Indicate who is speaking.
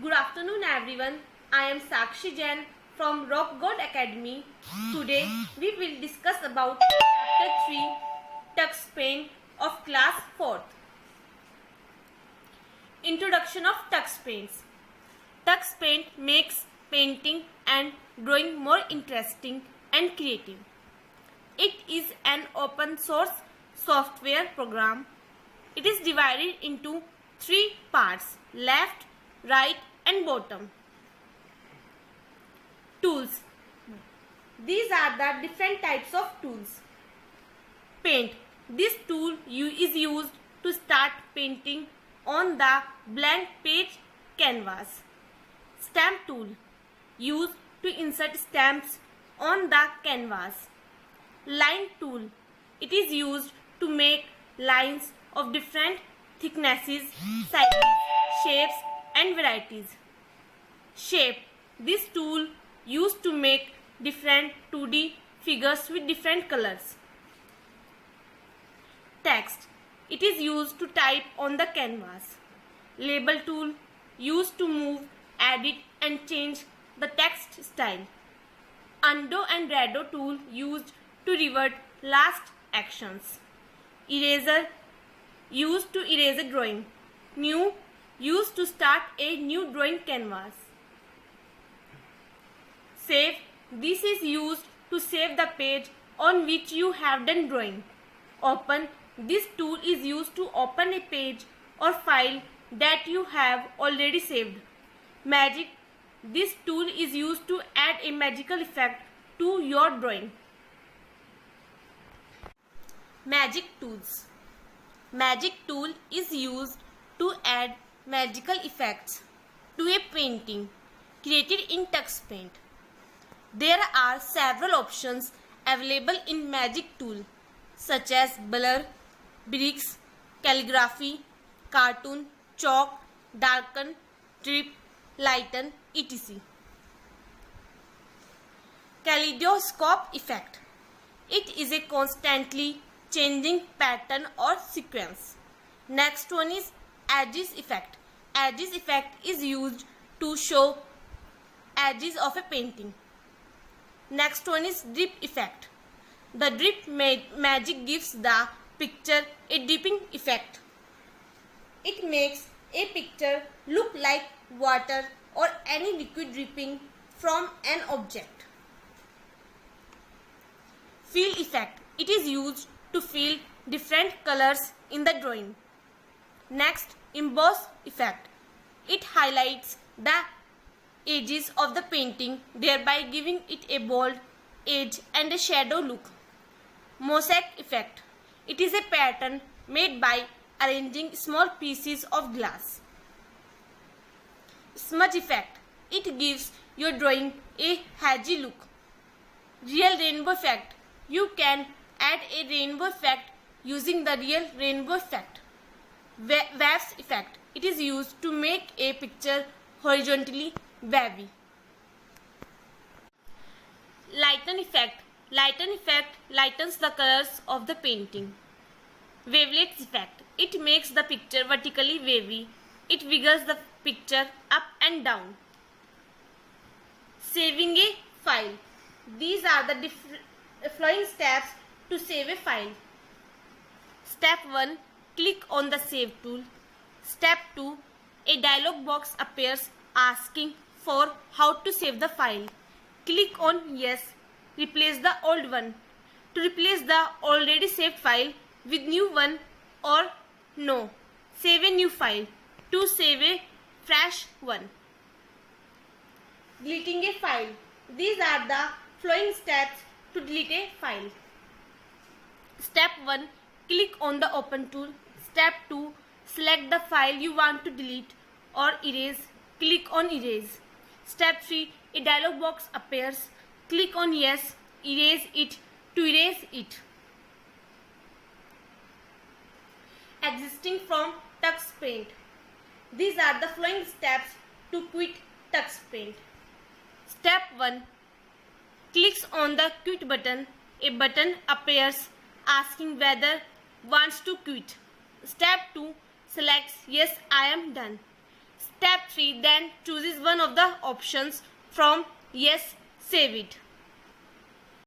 Speaker 1: Good afternoon everyone. I am Sakshi Jain from Rock God Academy. Today we will discuss about chapter 3 Tux Paint of class 4th. Introduction of Tux Paints. Tux Paint makes painting and drawing more interesting and creative. It is an open source software program. It is divided into 3 parts: left, right and bottom. Tools. These are the different types of tools. Paint. This tool is used to start painting on the blank page canvas. Stamp tool. Used to insert stamps on the canvas. Line tool. It is used to make lines of different thicknesses, sizes, shapes and varieties. Shape. This tool used to make different 2D figures with different colors. Text. It is used to type on the canvas. Label tool used to move, edit and change the text style. Undo and redo tool used to revert last actions. Eraser used to erase a drawing. New used to start a new drawing canvas. Save. This is used to save the page on which you have done drawing. Open. This tool is used to open a page or file that you have already saved. Magic. This tool is used to add a magical effect to your drawing. Magic tools. Magic tool is used to add magical effects to a painting created in Tux Paint. There are several options available in Magic tool such as blur, bricks, calligraphy, cartoon, chalk, darken, trip, lighten, etc. Kaleidoscope effect. It is a constantly changing pattern or sequence. Next one is edges effect. Edges effect is used to show edges of a painting. Next one is drip effect. The drip magic gives the picture a dripping effect. It makes a picture look like water or any liquid dripping from an object. Fill effect. It is used to fill different colors in the drawing. Next, emboss effect. It highlights the edges of the painting, thereby giving it a bold edge and a shadow look. Mosaic effect. It is a pattern made by arranging small pieces of glass. Smudge effect. It gives your drawing a hazy look. Real rainbow effect. You can add a rainbow effect using the real rainbow effect. Waves effect. It is used to make a picture horizontally wavy. Lighten effect. Lighten effect lightens the colors of the painting. Wavelets effect. It makes the picture vertically wavy. It wiggles the picture up and down. Saving a file. These are the following steps to save a file. Step 1. Click on the Save tool. Step 2. A dialog box appears asking for how to save the file. Click on Yes. Replace the old one. To replace the already saved file with new one, or No. Save a new file. To save a fresh one. Deleting a file. These are the following steps to delete a file. Step 1. Click on the Open tool. Step 2. Select the file you want to delete or erase. Click on Erase. Step 3. A dialog box appears. Click on Yes. Erase it. To erase it. Exiting from Tux Paint. These are the following steps to quit Tux Paint. Step 1. Clicks on the Quit button. A button appears asking whether wants to quit. Step 2. Selects Yes, I am done. Step 3, then chooses one of the options from yes, save it.